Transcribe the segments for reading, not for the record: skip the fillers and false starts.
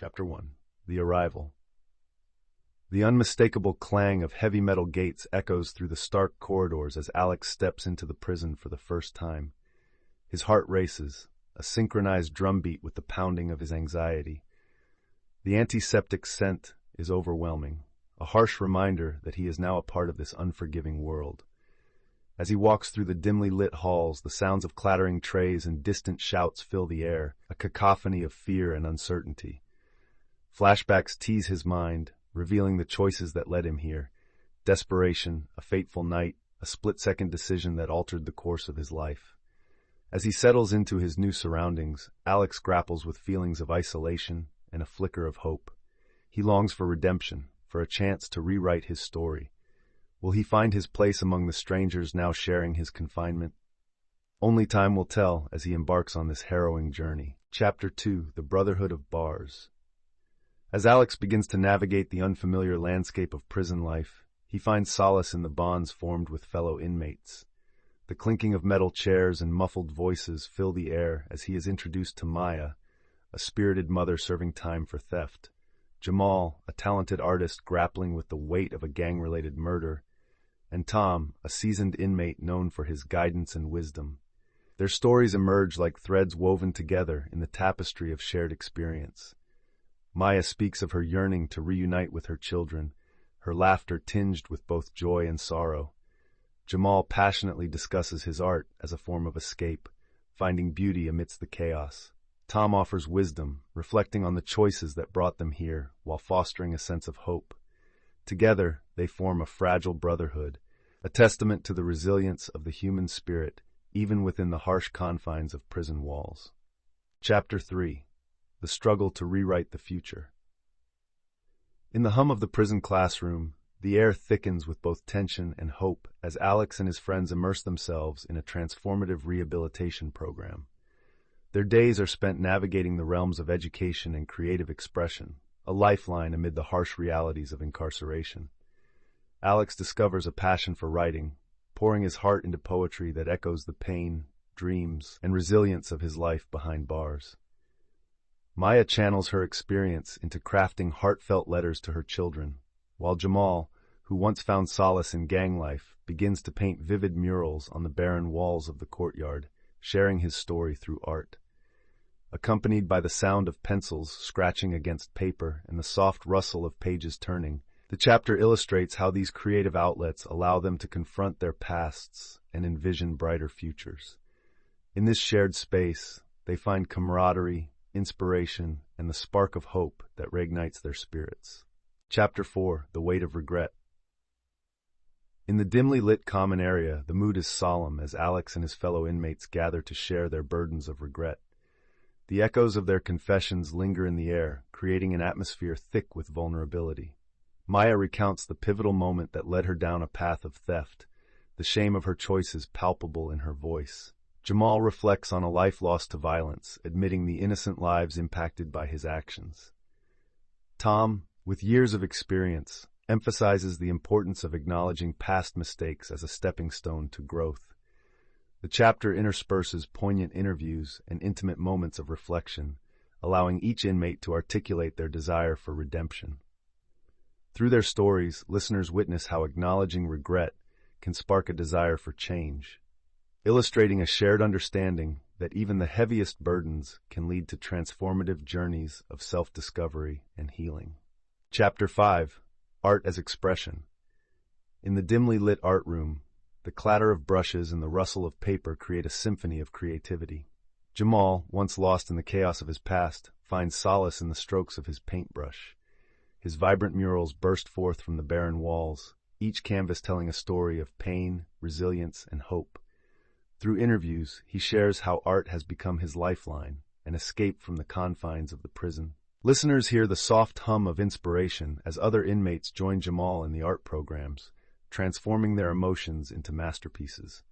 Chapter 1. The Arrival. The unmistakable clang of heavy metal gates echoes through the stark corridors as Alex steps into the prison for the first time. His heart races, a synchronized drumbeat with the pounding of his anxiety. The antiseptic scent is overwhelming, a harsh reminder that he is now a part of this unforgiving world. As he walks through the dimly lit halls, the sounds of clattering trays and distant shouts fill the air, a cacophony of fear and uncertainty. Flashbacks tease his mind, revealing the choices that led him here. Desperation, a fateful night, a split-second decision that altered the course of his life. As he settles into his new surroundings, Alex grapples with feelings of isolation and a flicker of hope. He longs for redemption, for a chance to rewrite his story. Will he find his place among the strangers now sharing his confinement? Only time will tell as he embarks on this harrowing journey. Chapter 2. The Brotherhood of Bars. As Alex begins to navigate the unfamiliar landscape of prison life, he finds solace in the bonds formed with fellow inmates. The clinking of metal chairs and muffled voices fill the air as he is introduced to Maya, a spirited mother serving time for theft, Jamal, a talented artist grappling with the weight of a gang-related murder, and Tom, a seasoned inmate known for his guidance and wisdom. Their stories emerge like threads woven together in the tapestry of shared experience. Maya speaks of her yearning to reunite with her children, her laughter tinged with both joy and sorrow. Jamal passionately discusses his art as a form of escape, finding beauty amidst the chaos. Tom offers wisdom, reflecting on the choices that brought them here while fostering a sense of hope. Together, they form a fragile brotherhood, a testament to the resilience of the human spirit, even within the harsh confines of prison walls. Chapter 3. The Struggle to Rewrite the Future. In the hum of the prison classroom, the air thickens with both tension and hope as Alex and his friends immerse themselves in a transformative rehabilitation program. Their days are spent navigating the realms of education and creative expression, a lifeline amid the harsh realities of incarceration. Alex discovers a passion for writing, pouring his heart into poetry that echoes the pain, dreams, and resilience of his life behind bars. Maya channels her experience into crafting heartfelt letters to her children, while Jamal, who once found solace in gang life, begins to paint vivid murals on the barren walls of the courtyard, sharing his story through art. Accompanied by the sound of pencils scratching against paper and the soft rustle of pages turning, the chapter illustrates how these creative outlets allow them to confront their pasts and envision brighter futures. In this shared space, they find camaraderie, inspiration, and the spark of hope that reignites their spirits. Chapter 4. The Weight of Regret. In the dimly lit common area, the mood is solemn as Alex and his fellow inmates gather to share their burdens of regret. The echoes of their confessions linger in the air, creating an atmosphere thick with vulnerability. Maya recounts the pivotal moment that led her down a path of theft, the shame of her choices palpable in her voice. Jamal reflects on a life lost to violence, admitting the innocent lives impacted by his actions. Tom, with years of experience, emphasizes the importance of acknowledging past mistakes as a stepping stone to growth. The chapter intersperses poignant interviews and intimate moments of reflection, allowing each inmate to articulate their desire for redemption. Through their stories, listeners witness how acknowledging regret can spark a desire for change, illustrating a shared understanding that even the heaviest burdens can lead to transformative journeys of self-discovery and healing. Chapter 5. Art as Expression. In the dimly lit art room, the clatter of brushes and the rustle of paper create a symphony of creativity. Jamal, once lost in the chaos of his past, finds solace in the strokes of his paintbrush. His vibrant murals burst forth from the barren walls, each canvas telling a story of pain, resilience, and hope. Through interviews, he shares how art has become his lifeline, an escape from the confines of the prison. Listeners hear the soft hum of inspiration as other inmates join Jamal in the art programs, transforming their emotions into masterpieces.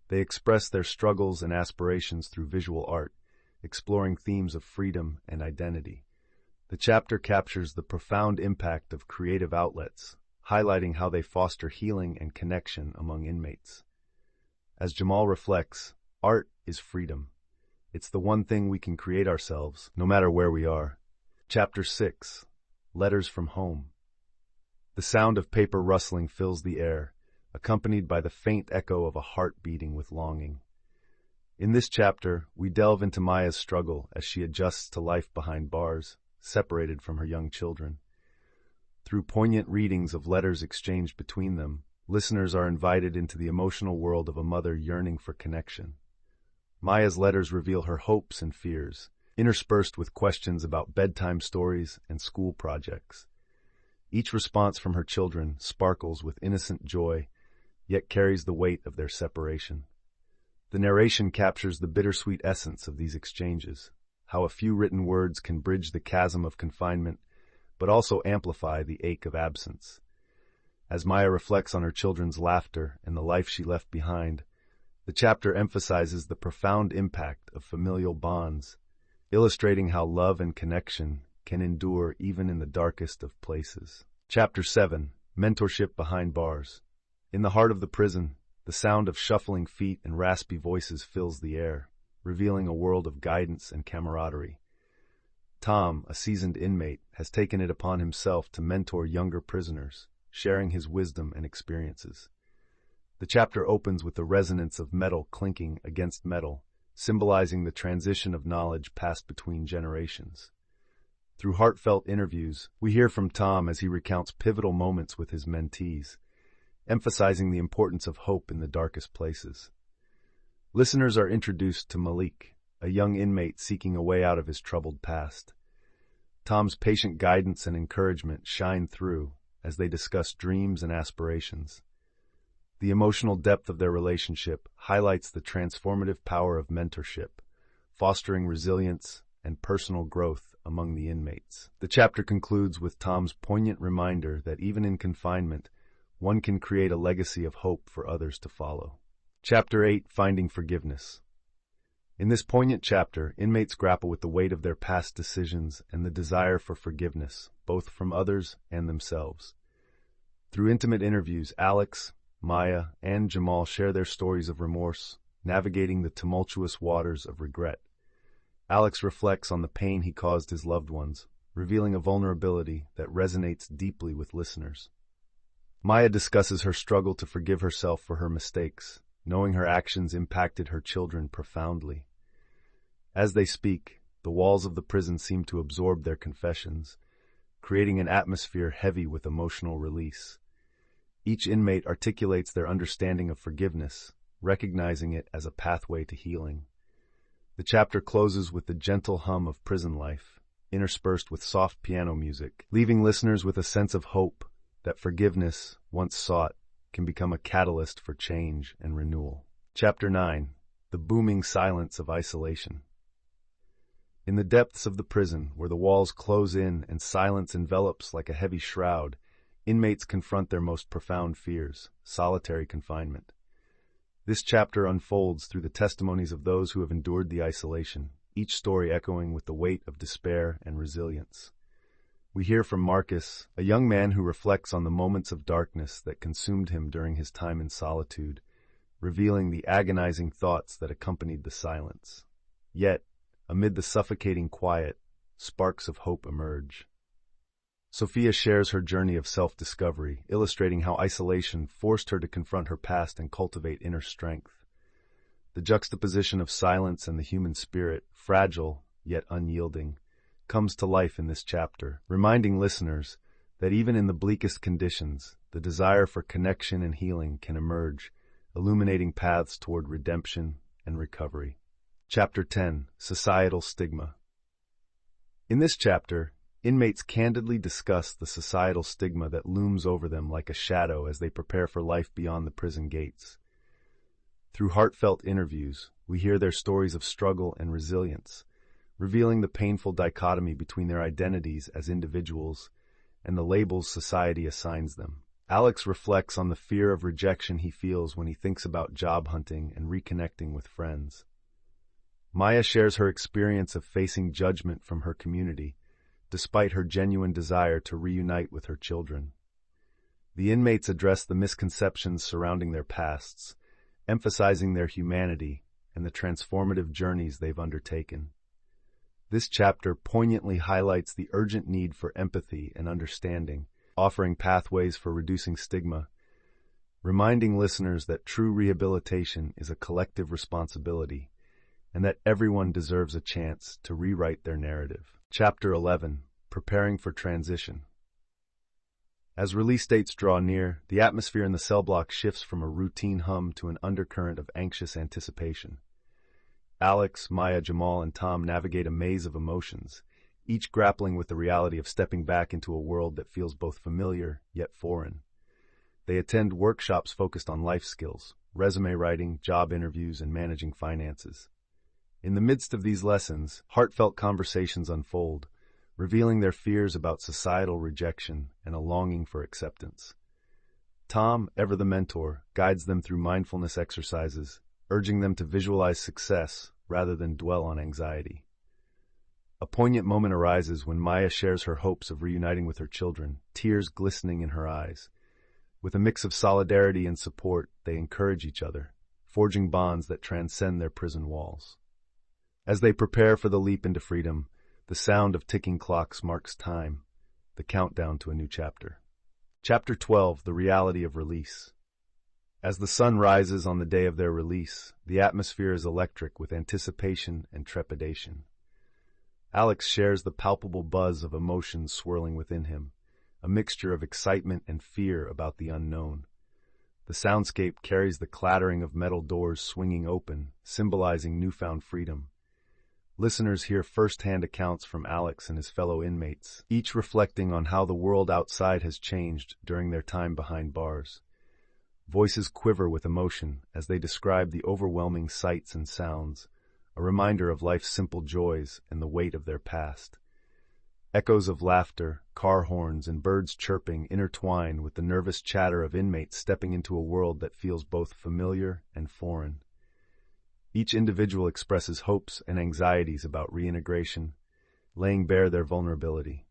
They express their struggles and aspirations through visual art, exploring themes of freedom and identity. The chapter captures the profound impact of creative outlets, highlighting how they foster healing and connection among inmates. As Jamal reflects, art is freedom. It's the one thing we can create ourselves, no matter where we are. Chapter 6. Letters from Home. The sound of paper rustling fills the air, accompanied by the faint echo of a heart beating with longing. In this chapter, we delve into Maya's struggle as she adjusts to life behind bars, separated from her young children. Through poignant readings of letters exchanged between them, listeners are invited into the emotional world of a mother yearning for connection. Maya's letters reveal her hopes and fears, interspersed with questions about bedtime stories and school projects. Each response from her children sparkles with innocent joy, yet carries the weight of their separation. The narration captures the bittersweet essence of these exchanges, how a few written words can bridge the chasm of confinement, but also amplify the ache of absence. As Maya reflects on her children's laughter and the life she left behind, the chapter emphasizes the profound impact of familial bonds, illustrating how love and connection can endure even in the darkest of places. Chapter 7. Mentorship Behind Bars. In the heart of the prison, the sound of shuffling feet and raspy voices fills the air, revealing a world of guidance and camaraderie. Tom, a seasoned inmate, has taken it upon himself to mentor younger prisoners, sharing his wisdom and experiences. The chapter opens with the resonance of metal clinking against metal, symbolizing the transition of knowledge passed between generations. Through heartfelt interviews, we hear from Tom as he recounts pivotal moments with his mentees, emphasizing the importance of hope in the darkest places. Listeners are introduced to Malik, a young inmate seeking a way out of his troubled past. Tom's patient guidance and encouragement shine through as they discuss dreams and aspirations. The emotional depth of their relationship highlights the transformative power of mentorship, fostering resilience and personal growth among the inmates. The chapter concludes with Tom's poignant reminder that even in confinement, one can create a legacy of hope for others to follow. Chapter 8. Finding Forgiveness. In this poignant chapter, inmates grapple with the weight of their past decisions and the desire for forgiveness, both from others and themselves. Through intimate interviews, Alex, Maya, and Jamal share their stories of remorse, navigating the tumultuous waters of regret. Alex reflects on the pain he caused his loved ones, revealing a vulnerability that resonates deeply with listeners. Maya discusses her struggle to forgive herself for her mistakes, knowing her actions impacted her children profoundly. As they speak, the walls of the prison seem to absorb their confessions, creating an atmosphere heavy with emotional release. Each inmate articulates their understanding of forgiveness, recognizing it as a pathway to healing. The chapter closes with the gentle hum of prison life, interspersed with soft piano music, leaving listeners with a sense of hope that forgiveness, once sought, can become a catalyst for change and renewal. Chapter 9. The Booming Silence of Isolation. In the depths of the prison, where the walls close in and silence envelops like a heavy shroud, inmates confront their most profound fears, solitary confinement. This chapter unfolds through the testimonies of those who have endured the isolation, each story echoing with the weight of despair and resilience. We hear from Marcus, a young man who reflects on the moments of darkness that consumed him during his time in solitude, revealing the agonizing thoughts that accompanied the silence. Yet, amid the suffocating quiet, sparks of hope emerge. Sophia shares her journey of self-discovery, illustrating how isolation forced her to confront her past and cultivate inner strength. The juxtaposition of silence and the human spirit, fragile yet unyielding, comes to life in this chapter, reminding listeners that even in the bleakest conditions, the desire for connection and healing can emerge, illuminating paths toward redemption and recovery. Chapter 10. Societal Stigma. In this chapter, inmates candidly discuss the societal stigma that looms over them like a shadow as they prepare for life beyond the prison gates. Through heartfelt interviews, we hear their stories of struggle and resilience, revealing the painful dichotomy between their identities as individuals and the labels society assigns them. Alex reflects on the fear of rejection he feels when he thinks about job hunting and reconnecting with friends. Maya shares her experience of facing judgment from her community, despite her genuine desire to reunite with her children. The inmates address the misconceptions surrounding their pasts, emphasizing their humanity and the transformative journeys they've undertaken. This chapter poignantly highlights the urgent need for empathy and understanding, offering pathways for reducing stigma, reminding listeners that true rehabilitation is a collective responsibility and that everyone deserves a chance to rewrite their narrative. Chapter 11. Preparing for Transition. As release dates draw near, the atmosphere in the cell block shifts from a routine hum to an undercurrent of anxious anticipation. Alex, Maya, Jamal, and Tom navigate a maze of emotions, each grappling with the reality of stepping back into a world that feels both familiar yet foreign. They attend workshops focused on life skills, resume writing, job interviews, and managing finances. In the midst of these lessons, heartfelt conversations unfold, revealing their fears about societal rejection and a longing for acceptance. Tom, ever the mentor, guides them through mindfulness exercises, urging them to visualize success rather than dwell on anxiety. A poignant moment arises when Maya shares her hopes of reuniting with her children, tears glistening in her eyes. With a mix of solidarity and support, they encourage each other, forging bonds that transcend their prison walls. As they prepare for the leap into freedom, the sound of ticking clocks marks time, the countdown to a new chapter. Chapter 12. The Reality of Release. As the sun rises on the day of their release, the atmosphere is electric with anticipation and trepidation. Alex shares the palpable buzz of emotions swirling within him, a mixture of excitement and fear about the unknown. The soundscape carries the clattering of metal doors swinging open, symbolizing newfound freedom. Listeners hear first-hand accounts from Alex and his fellow inmates, each reflecting on how the world outside has changed during their time behind bars. Voices quiver with emotion as they describe the overwhelming sights and sounds, a reminder of life's simple joys and the weight of their past. Echoes of laughter, car horns, and birds chirping intertwine with the nervous chatter of inmates stepping into a world that feels both familiar and foreign. Each individual expresses hopes and anxieties about reintegration, laying bare their vulnerability.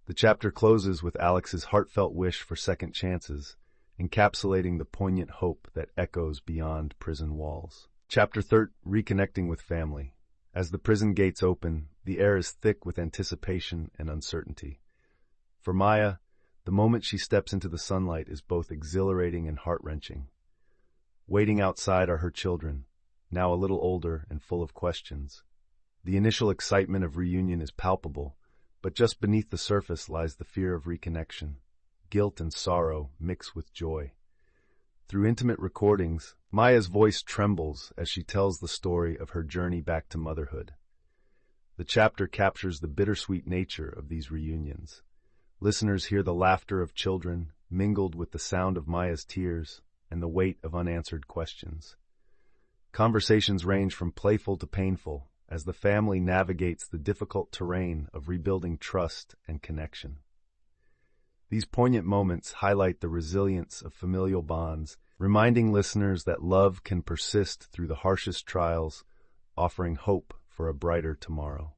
The chapter closes with Alex's heartfelt wish for second chances, encapsulating the poignant hope that echoes beyond prison walls. Chapter 13. Reconnecting with Family. As the prison gates open, the air is thick with anticipation and uncertainty. For Maya, the moment she steps into the sunlight is both exhilarating and heart-wrenching. Waiting outside are her children, now a little older and full of questions. The initial excitement of reunion is palpable, but just beneath the surface lies the fear of reconnection. Guilt and sorrow mix with joy. Through intimate recordings, Maya's voice trembles as she tells the story of her journey back to motherhood. The chapter captures the bittersweet nature of these reunions. Listeners hear the laughter of children, mingled with the sound of Maya's tears and the weight of unanswered questions. Conversations range from playful to painful as the family navigates the difficult terrain of rebuilding trust and connection. These poignant moments highlight the resilience of familial bonds, reminding listeners that love can persist through the harshest trials, offering hope for a brighter tomorrow.